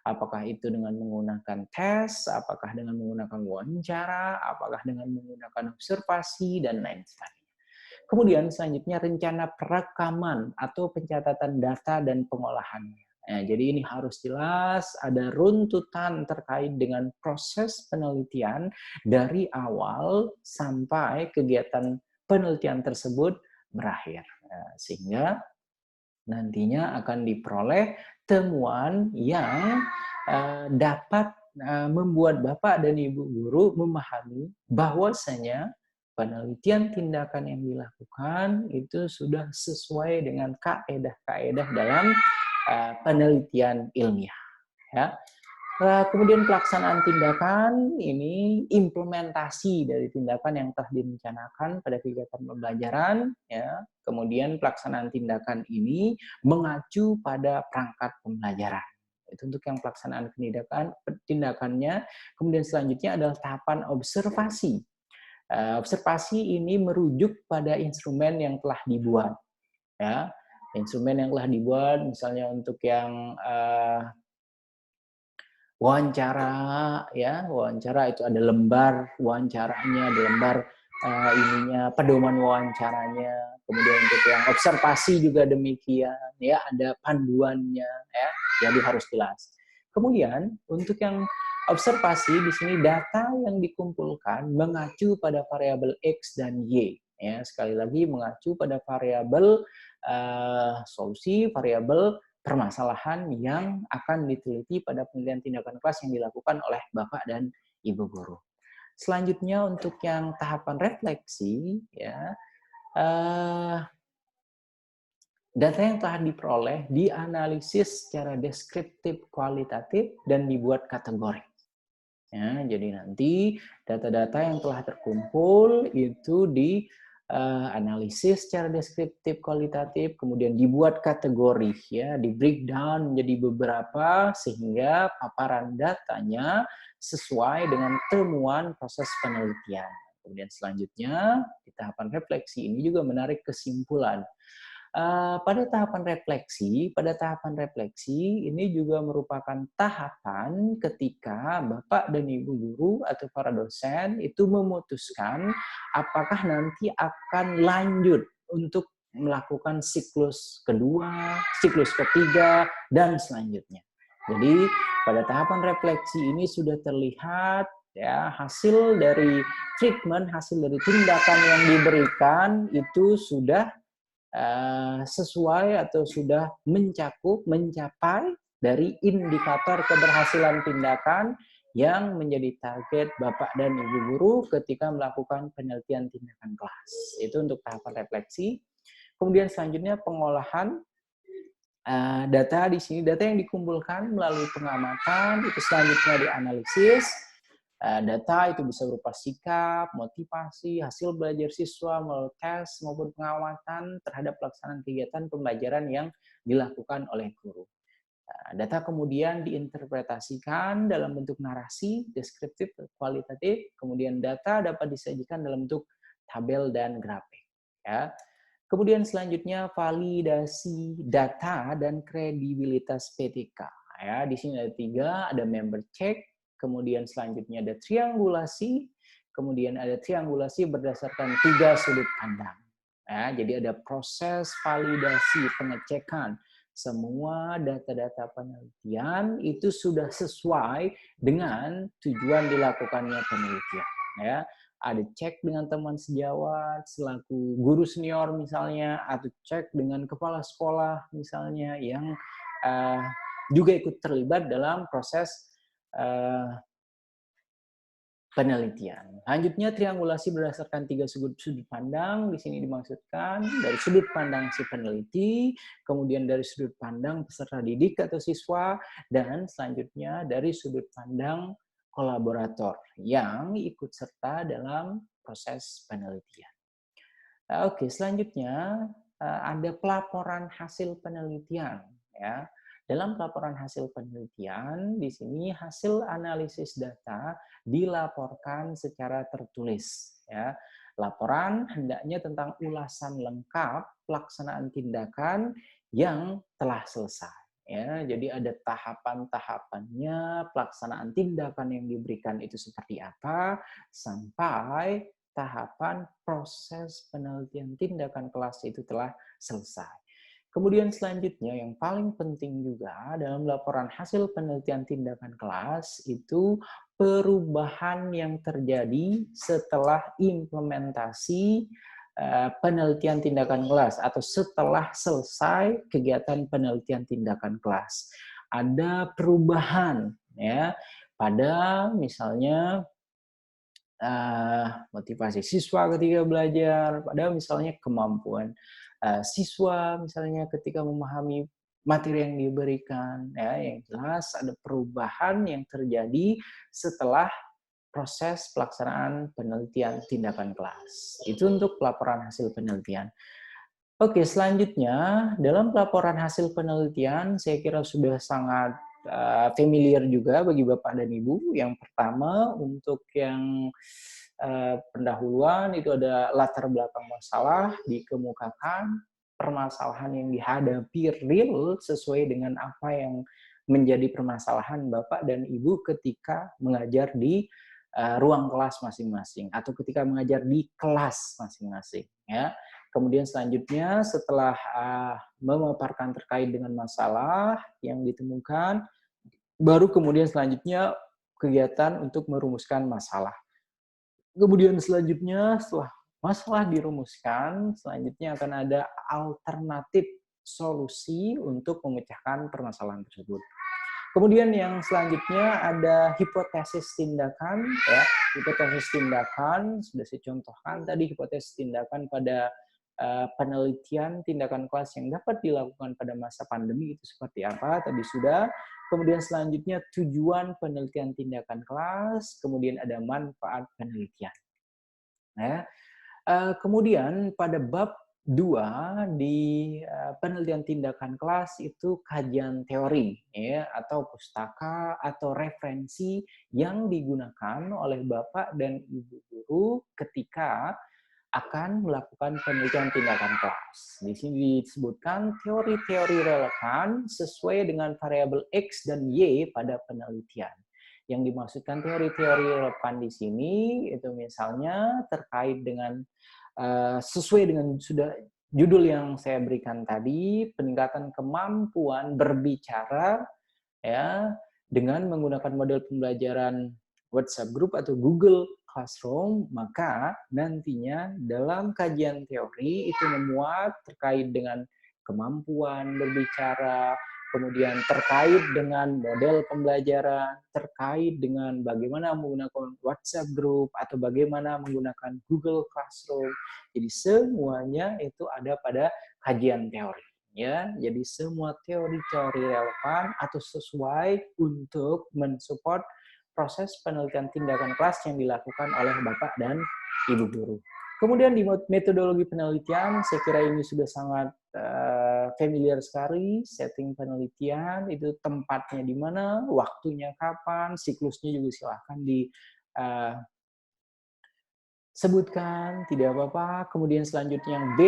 Apakah itu dengan menggunakan tes, apakah dengan menggunakan wawancara, apakah dengan menggunakan observasi, dan lain sebagainya. Kemudian selanjutnya rencana perekaman atau pencatatan data dan pengolahannya. Jadi ini harus jelas, ada runtutan terkait dengan proses penelitian dari awal sampai kegiatan penelitian tersebut berakhir. Sehingga nantinya akan diperoleh temuan yang dapat membuat Bapak dan Ibu guru memahami bahwasanya penelitian tindakan yang dilakukan itu sudah sesuai dengan kaedah-kaedah dalam penelitian ilmiah. ya. Kemudian pelaksanaan tindakan ini implementasi dari tindakan yang telah direncanakan pada kegiatan pembelajaran, ya. Kemudian pelaksanaan tindakan ini mengacu pada perangkat pembelajaran. Itu untuk yang pelaksanaan tindakannya. Kemudian selanjutnya adalah tahapan observasi. Observasi ini merujuk pada instrumen yang telah dibuat, ya. Instrumen yang telah dibuat, misalnya untuk yang wawancara, ya, wawancara itu ada lembar wawancaranya, ada lembar pedoman wawancaranya. Kemudian untuk yang observasi juga demikian, ya, ada panduannya, ya, jadi harus jelas. Kemudian untuk yang observasi di sini data yang dikumpulkan mengacu pada variabel X dan Y, ya, sekali lagi mengacu pada variabel solusi, variabel permasalahan yang akan diteliti pada penilaian tindakan kelas yang dilakukan oleh Bapak dan Ibu guru. Selanjutnya untuk yang tahapan refleksi, ya, data yang telah diperoleh dianalisis secara deskriptif, kualitatif, dan dibuat kategori. Ya, jadi nanti data-data yang telah terkumpul itu analisis secara deskriptif, kualitatif, kemudian dibuat kategori, ya, di breakdown menjadi beberapa sehingga paparan datanya sesuai dengan temuan proses penelitian. Kemudian selanjutnya di tahapan refleksi ini juga menarik kesimpulan. Pada tahapan refleksi ini juga merupakan tahapan ketika Bapak dan Ibu guru atau para dosen itu memutuskan apakah nanti akan lanjut untuk melakukan siklus kedua, siklus ketiga, dan selanjutnya. Jadi pada tahapan refleksi ini sudah terlihat, ya, hasil dari treatment, hasil dari tindakan yang diberikan itu sudah sesuai atau sudah mencapai dari indikator keberhasilan tindakan yang menjadi target Bapak dan Ibu guru ketika melakukan penelitian tindakan kelas. Itu untuk tahapan refleksi. Kemudian selanjutnya pengolahan data di sini, data yang dikumpulkan melalui pengamatan, itu selanjutnya dianalisis. Data itu bisa berupa sikap, motivasi, hasil belajar siswa melalui tes maupun pengamatan terhadap pelaksanaan kegiatan pembelajaran yang dilakukan oleh guru. Data kemudian diinterpretasikan dalam bentuk narasi, deskriptif, kualitatif, kemudian data dapat disajikan dalam bentuk tabel dan grafik. Ya. Kemudian selanjutnya validasi data dan kredibilitas PTK. Ya, di sini ada 3, ada member check, kemudian selanjutnya ada triangulasi, kemudian ada triangulasi berdasarkan 3 sudut pandang. Ya, jadi ada proses validasi pengecekan semua data-data penelitian itu sudah sesuai dengan tujuan dilakukannya penelitian. Ya, ada cek dengan teman sejawat selaku guru senior misalnya, atau cek dengan kepala sekolah misalnya yang juga ikut terlibat dalam proses penelitian. Lanjutnya triangulasi berdasarkan 3 sudut pandang. Di sini dimaksudkan dari sudut pandang si peneliti, kemudian dari sudut pandang peserta didik atau siswa, dan selanjutnya dari sudut pandang kolaborator yang ikut serta dalam proses penelitian. Oke, selanjutnya ada pelaporan hasil penelitian, ya. Dalam pelaporan hasil penelitian, di sini hasil analisis data dilaporkan secara tertulis, ya. Laporan hendaknya tentang ulasan lengkap pelaksanaan tindakan yang telah selesai, ya. Jadi ada tahapan-tahapannya, pelaksanaan tindakan yang diberikan itu seperti apa sampai tahapan proses penelitian tindakan kelas itu telah selesai. Kemudian selanjutnya yang paling penting juga dalam laporan hasil penelitian tindakan kelas itu perubahan yang terjadi setelah implementasi penelitian tindakan kelas atau setelah selesai kegiatan penelitian tindakan kelas. Ada perubahan, ya, pada misalnya motivasi siswa ketika belajar, pada misalnya kemampuan siswa misalnya ketika memahami materi yang diberikan, ya, yang jelas ada perubahan yang terjadi setelah proses pelaksanaan penelitian tindakan kelas. Itu untuk pelaporan hasil penelitian. Oke, selanjutnya dalam pelaporan hasil penelitian saya kira sudah sangat familiar juga bagi Bapak dan Ibu. Yang pertama untuk yang pendahuluan itu ada latar belakang masalah, dikemukakan permasalahan yang dihadapi real sesuai dengan apa yang menjadi permasalahan Bapak dan Ibu ketika mengajar di ruang kelas masing-masing atau ketika mengajar di kelas masing-masing, ya. Kemudian selanjutnya setelah memaparkan terkait dengan masalah yang ditemukan, baru kemudian selanjutnya kegiatan untuk merumuskan masalah. Kemudian selanjutnya setelah masalah dirumuskan, selanjutnya akan ada alternatif solusi untuk memecahkan permasalahan tersebut. Kemudian yang selanjutnya ada hipotesis tindakan, ya. Hipotesis tindakan sudah saya contohkan tadi, hipotesis tindakan pada penelitian tindakan kelas yang dapat dilakukan pada masa pandemi itu seperti apa, tadi sudah. Kemudian selanjutnya tujuan penelitian tindakan kelas, kemudian ada manfaat penelitian. Nah, kemudian pada bab 2 di penelitian tindakan kelas itu kajian teori, ya, atau pustaka atau referensi yang digunakan oleh Bapak dan Ibu guru ketika akan melakukan penelitian tindakan kelas. Di sini disebutkan teori-teori relevan sesuai dengan variabel X dan Y pada penelitian. Yang dimaksudkan teori-teori relevan di sini itu misalnya terkait dengan sesuai dengan sudah judul yang saya berikan tadi, peningkatan kemampuan berbicara, ya, dengan menggunakan model pembelajaran WhatsApp Group atau Google Classroom, maka nantinya dalam kajian teori itu memuat terkait dengan kemampuan berbicara, kemudian terkait dengan model pembelajaran, terkait dengan bagaimana menggunakan WhatsApp Group atau bagaimana menggunakan Google Classroom. Jadi semuanya itu ada pada kajian teori. Ya, jadi semua teori-teori relevan atau sesuai untuk mensupport proses penelitian tindakan kelas yang dilakukan oleh Bapak dan Ibu guru. Kemudian di metodologi penelitian, saya kira ini sudah sangat familiar sekali. Setting penelitian itu tempatnya di mana, waktunya kapan, siklusnya juga silahkan di sebutkan, tidak apa-apa. Kemudian selanjutnya yang B,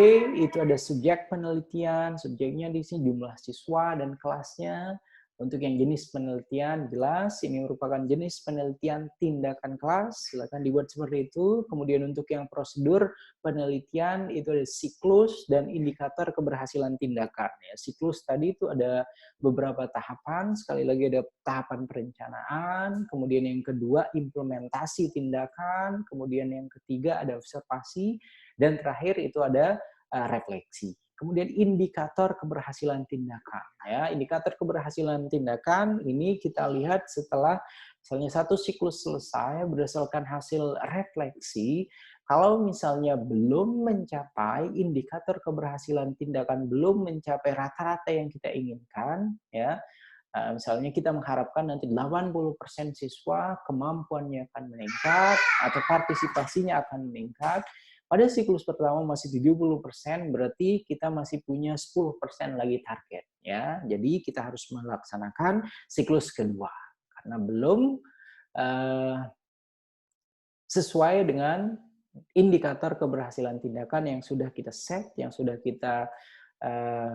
itu ada subjek penelitian. Subjeknya di sini jumlah siswa dan kelasnya. Untuk yang jenis penelitian, jelas ini merupakan jenis penelitian tindakan kelas. Silakan dibuat seperti itu. Kemudian untuk yang prosedur penelitian, itu ada siklus dan indikator keberhasilan tindakan. Ya, siklus tadi itu ada beberapa tahapan. Sekali lagi ada tahapan perencanaan, kemudian yang kedua implementasi tindakan, kemudian yang ketiga ada observasi, dan terakhir itu ada refleksi. Kemudian indikator keberhasilan tindakan. Ya, indikator keberhasilan tindakan ini kita lihat setelah misalnya satu siklus selesai berdasarkan hasil refleksi. Kalau misalnya belum mencapai indikator keberhasilan tindakan, belum mencapai rata-rata yang kita inginkan, ya, misalnya kita mengharapkan nanti 80% siswa kemampuannya akan meningkat atau partisipasinya akan meningkat. Pada siklus pertama masih 70%, berarti kita masih punya 10% lagi target, ya. Jadi kita harus melaksanakan siklus kedua karena belum sesuai dengan indikator keberhasilan tindakan yang sudah kita set, yang sudah kita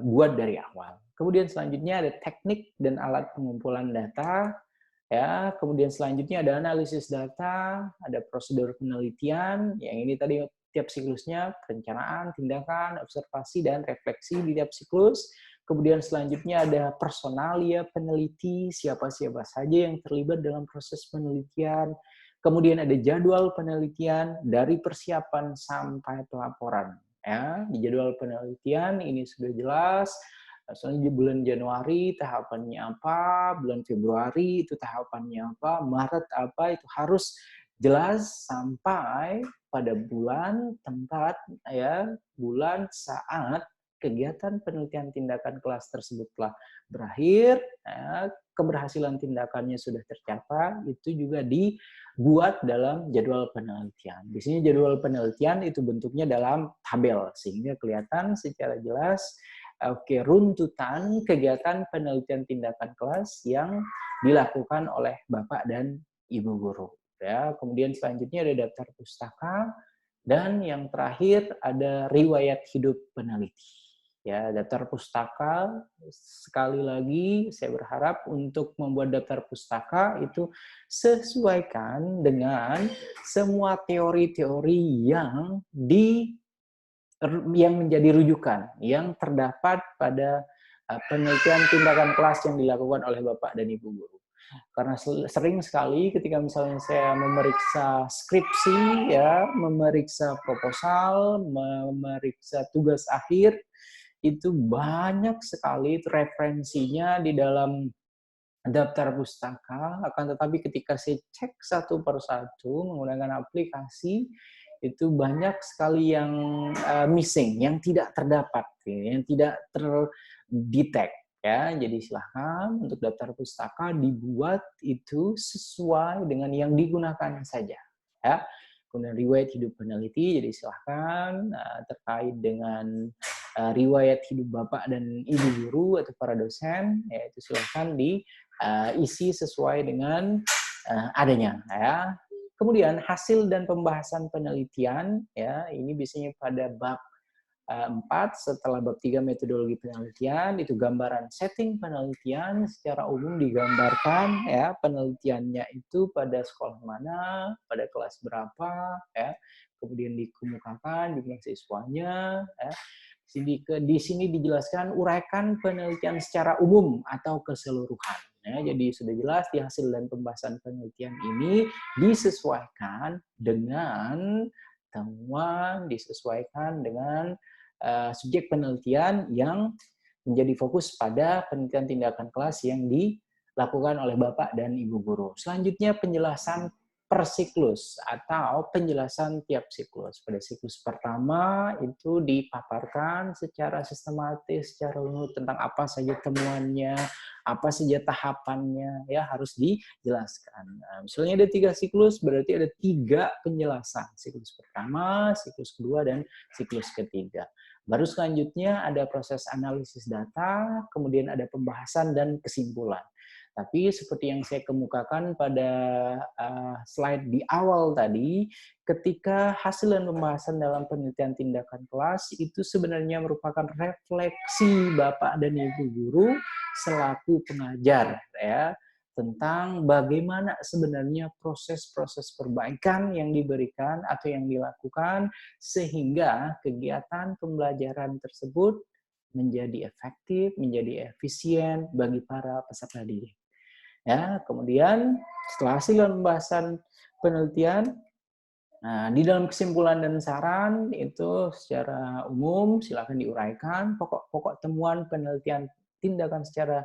buat dari awal. Kemudian selanjutnya ada teknik dan alat pengumpulan data. Ya, kemudian selanjutnya ada analisis data, ada prosedur penelitian, yang ini tadi tiap siklusnya, perencanaan, tindakan, observasi, dan refleksi di tiap siklus. Kemudian selanjutnya ada personalia peneliti, siapa-siapa saja yang terlibat dalam proses penelitian. Kemudian ada jadwal penelitian dari persiapan sampai pelaporan. Ya, di jadwal penelitian ini sudah jelas. Soalnya di bulan Januari tahapannya apa, bulan Februari itu tahapannya apa, Maret apa, itu harus jelas sampai pada bulan, tempat, ya, bulan, saat kegiatan penelitian tindakan kelas tersebut telah berakhir, keberhasilan tindakannya sudah tercapai, itu juga dibuat dalam jadwal penelitian. Di sini jadwal penelitian itu bentuknya dalam tabel, sehingga kelihatan secara jelas runtutan kegiatan penelitian tindakan kelas yang dilakukan oleh Bapak dan Ibu guru. Ya, kemudian selanjutnya ada daftar pustaka, dan yang terakhir ada riwayat hidup peneliti. Ya, daftar pustaka, sekali lagi saya berharap untuk membuat daftar pustaka itu sesuaikan dengan semua teori-teori yang menjadi rujukan, yang terdapat pada penelitian tindakan kelas yang dilakukan oleh Bapak dan Ibu guru. Karena sering sekali ketika misalnya saya memeriksa skripsi, ya, memeriksa proposal, memeriksa tugas akhir, itu banyak sekali referensinya di dalam daftar pustaka, akan tetapi ketika saya cek satu per satu menggunakan aplikasi, itu banyak sekali yang missing, yang tidak terdapat, yang tidak terdetek. Ya, jadi silahkan untuk daftar pustaka dibuat itu sesuai dengan yang digunakan saja. Ya, kemudian riwayat hidup peneliti, jadi silahkan terkait dengan riwayat hidup Bapak dan Ibu guru atau para dosen, yaitu silahkan diisi sesuai dengan adanya. Ya. Kemudian hasil dan pembahasan penelitian, ya, ini biasanya pada bab 4, setelah bab 3 metodologi penelitian, itu gambaran setting penelitian secara umum digambarkan, ya, penelitiannya itu pada sekolah mana, pada kelas berapa, ya, kemudian dikemukakan jumlah siswanya, ya. Di sini dijelaskan uraikan penelitian secara umum atau keseluruhan. Ya, jadi sudah jelas di hasil dan pembahasan penelitian ini disesuaikan dengan temuan, disesuaikan dengan subjek penelitian yang menjadi fokus pada penelitian tindakan kelas yang dilakukan oleh Bapak dan Ibu guru. Selanjutnya penjelasan per siklus atau penjelasan tiap siklus. Pada siklus pertama itu dipaparkan secara sistematis, secara runut tentang apa saja temuannya, apa saja tahapannya, ya harus dijelaskan. Nah, misalnya ada 3 siklus, berarti ada 3 penjelasan. Siklus pertama, siklus kedua, dan siklus ketiga. Baru selanjutnya ada proses analisis data, kemudian ada pembahasan dan kesimpulan. Tapi seperti yang saya kemukakan pada slide di awal tadi, ketika hasil dan pembahasan dalam penelitian tindakan kelas itu sebenarnya merupakan refleksi Bapak dan Ibu guru selaku pengajar, ya, tentang bagaimana sebenarnya proses-proses perbaikan yang diberikan atau yang dilakukan sehingga kegiatan pembelajaran tersebut menjadi efektif, menjadi efisien bagi para peserta didik. Ya, kemudian setelah hasil dan pembahasan penelitian, nah, di dalam kesimpulan dan saran itu secara umum silakan diuraikan pokok-pokok temuan penelitian tindakan secara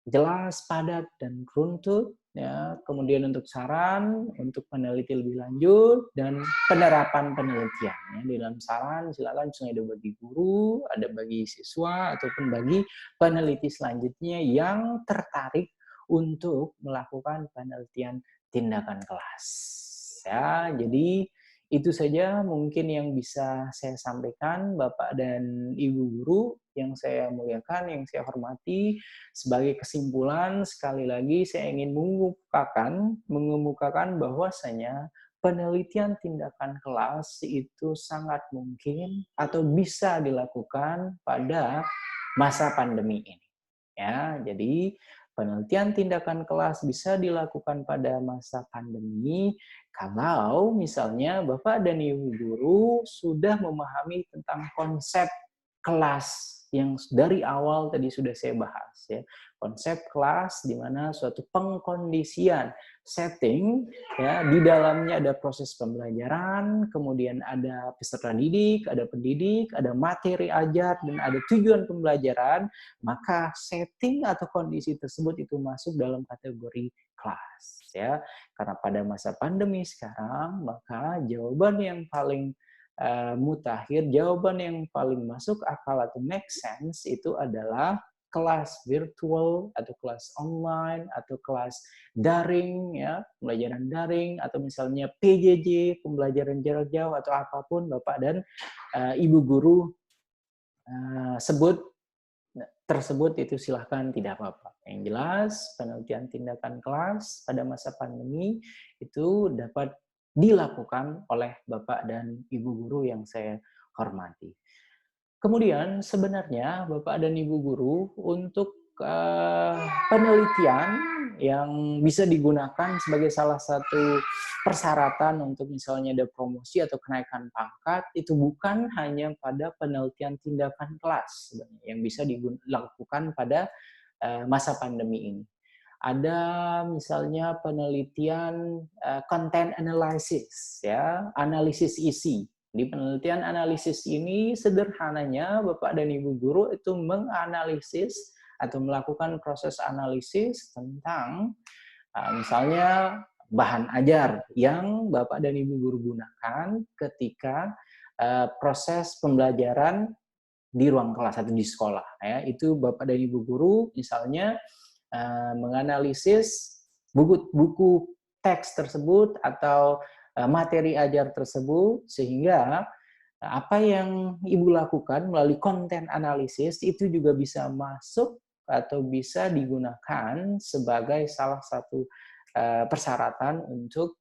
jelas, padat, dan runtut. Ya. Kemudian untuk saran, untuk peneliti lebih lanjut, dan penerapan penelitian. Ya. Di dalam saran, silakan misalnya ada bagi guru, ada bagi siswa, ataupun bagi peneliti selanjutnya yang tertarik untuk melakukan penelitian tindakan kelas. Ya, jadi itu saja mungkin yang bisa saya sampaikan, Bapak dan Ibu guru yang saya muliakan, yang saya hormati. Sebagai kesimpulan, sekali lagi saya ingin mengemukakan bahwasanya penelitian tindakan kelas itu sangat mungkin atau bisa dilakukan pada masa pandemi ini. Ya, jadi penelitian tindakan kelas bisa dilakukan pada masa pandemi kalau misalnya Bapak dan Ibu guru sudah memahami tentang konsep kelas yang dari awal tadi sudah saya bahas, ya. Konsep kelas di mana suatu pengkondisian setting, ya, di dalamnya ada proses pembelajaran, kemudian ada peserta didik, ada pendidik, ada materi ajar, dan ada tujuan pembelajaran, maka setting atau kondisi tersebut itu masuk dalam kategori kelas, ya. Karena pada masa pandemi sekarang, maka jawaban yang paling mutakhir, jawaban yang paling masuk akal atau make sense itu adalah kelas virtual atau kelas online atau kelas daring, ya, pembelajaran daring, atau misalnya PJJ, pembelajaran jarak jauh, atau apapun Bapak dan Ibu guru sebut tersebut, itu silahkan, tidak apa-apa. Yang jelas penelitian tindakan kelas pada masa pandemi itu dapat dilakukan oleh Bapak dan Ibu guru yang saya hormati. Kemudian sebenarnya Bapak dan Ibu guru untuk penelitian yang bisa digunakan sebagai salah satu persyaratan untuk misalnya ada promosi atau kenaikan pangkat, itu bukan hanya pada penelitian tindakan kelas yang bisa dilakukan pada masa pandemi ini. Ada misalnya penelitian content analysis, ya, analisis isi. Di penelitian analisis ini sederhananya Bapak dan Ibu guru itu menganalisis atau melakukan proses analisis tentang misalnya bahan ajar yang Bapak dan Ibu guru gunakan ketika proses pembelajaran di ruang kelas atau di sekolah. Ya, itu Bapak dan Ibu guru misalnya menganalisis buku teks tersebut atau materi ajar tersebut, sehingga apa yang Ibu lakukan melalui konten analisis itu juga bisa masuk atau bisa digunakan sebagai salah satu persyaratan untuk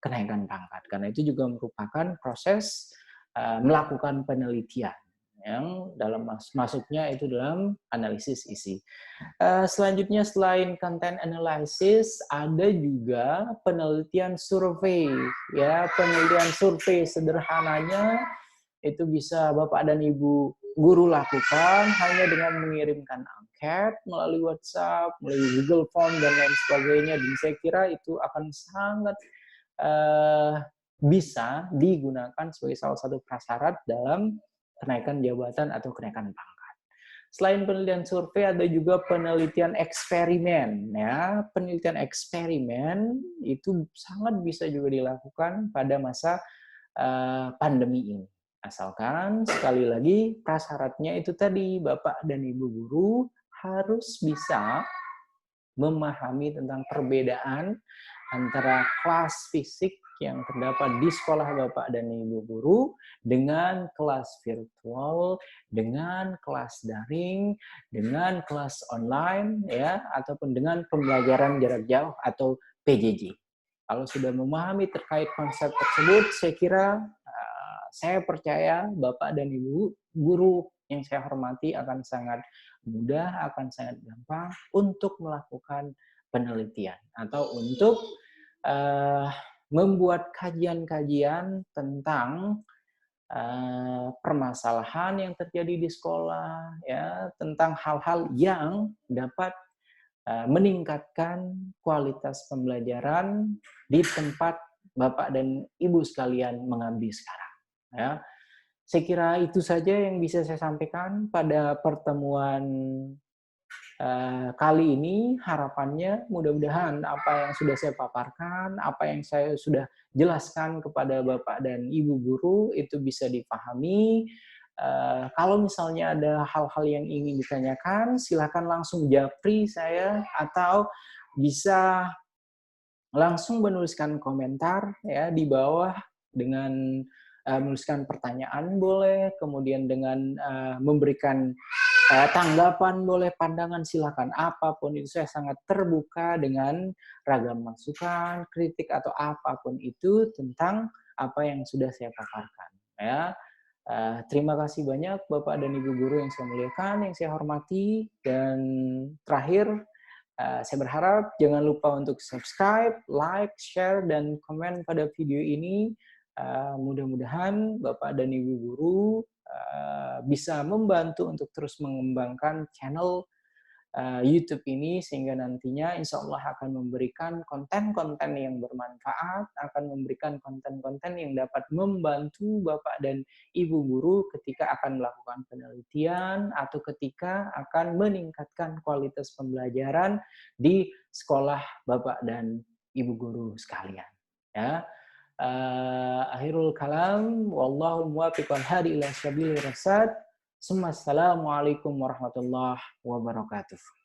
kenaikan pangkat. Karena itu juga merupakan proses melakukan penelitian yang dalam masuknya itu dalam analisis isi. Selanjutnya selain content analysis ada juga penelitian survei, ya, penelitian survei sederhananya itu bisa Bapak dan Ibu guru lakukan hanya dengan mengirimkan angket melalui WhatsApp, melalui Google Form dan lain sebagainya, dan saya kira itu akan sangat bisa digunakan sebagai salah satu prasyarat dalam kenaikan jabatan atau kenaikan pangkat. Selain penelitian survei ada juga penelitian eksperimen, ya. Penelitian eksperimen itu sangat bisa juga dilakukan pada masa pandemi ini. Asalkan sekali lagi prasyaratnya itu tadi Bapak dan Ibu guru harus bisa memahami tentang perbedaan antara kelas fisik yang terdapat di sekolah Bapak dan Ibu guru dengan kelas virtual, dengan kelas daring, dengan kelas online, ya, ataupun dengan pembelajaran jarak jauh atau PJJ. Kalau sudah memahami terkait konsep tersebut, saya kira saya percaya Bapak dan Ibu guru yang saya hormati akan sangat mudah, akan sangat gampang untuk melakukan penelitian atau untuk membuat kajian-kajian tentang permasalahan yang terjadi di sekolah, ya, tentang hal-hal yang dapat meningkatkan kualitas pembelajaran di tempat Bapak dan Ibu sekalian mengabdi sekarang. Ya, saya kira itu saja yang bisa saya sampaikan pada pertemuan kali ini. Harapannya mudah-mudahan apa yang sudah saya paparkan, apa yang saya sudah jelaskan kepada Bapak dan Ibu guru itu bisa dipahami. Kalau misalnya ada hal-hal yang ingin ditanyakan, silakan langsung japri saya atau bisa langsung menuliskan komentar, ya, di bawah dengan menuliskan pertanyaan boleh, kemudian dengan memberikan tanggapan boleh, pandangan silakan, apapun itu saya sangat terbuka dengan ragam masukan, kritik atau apapun itu tentang apa yang sudah saya paparkan, ya. Terima kasih banyak Bapak dan Ibu guru yang saya muliakan, yang saya hormati, dan terakhir saya berharap jangan lupa untuk subscribe, like, share, dan komen pada video ini. Mudah-mudahan Bapak dan Ibu guru bisa membantu untuk terus mengembangkan channel YouTube ini, sehingga nantinya insya Allah akan memberikan konten-konten yang bermanfaat, akan memberikan konten-konten yang dapat membantu Bapak dan Ibu guru ketika akan melakukan penelitian atau ketika akan meningkatkan kualitas pembelajaran di sekolah Bapak dan Ibu guru sekalian. Ya. Akhirul kalam, wallahu muwaffiq wal hadi ila sabilir rasyad. Assalamualaikum warahmatullahi wabarakatuh.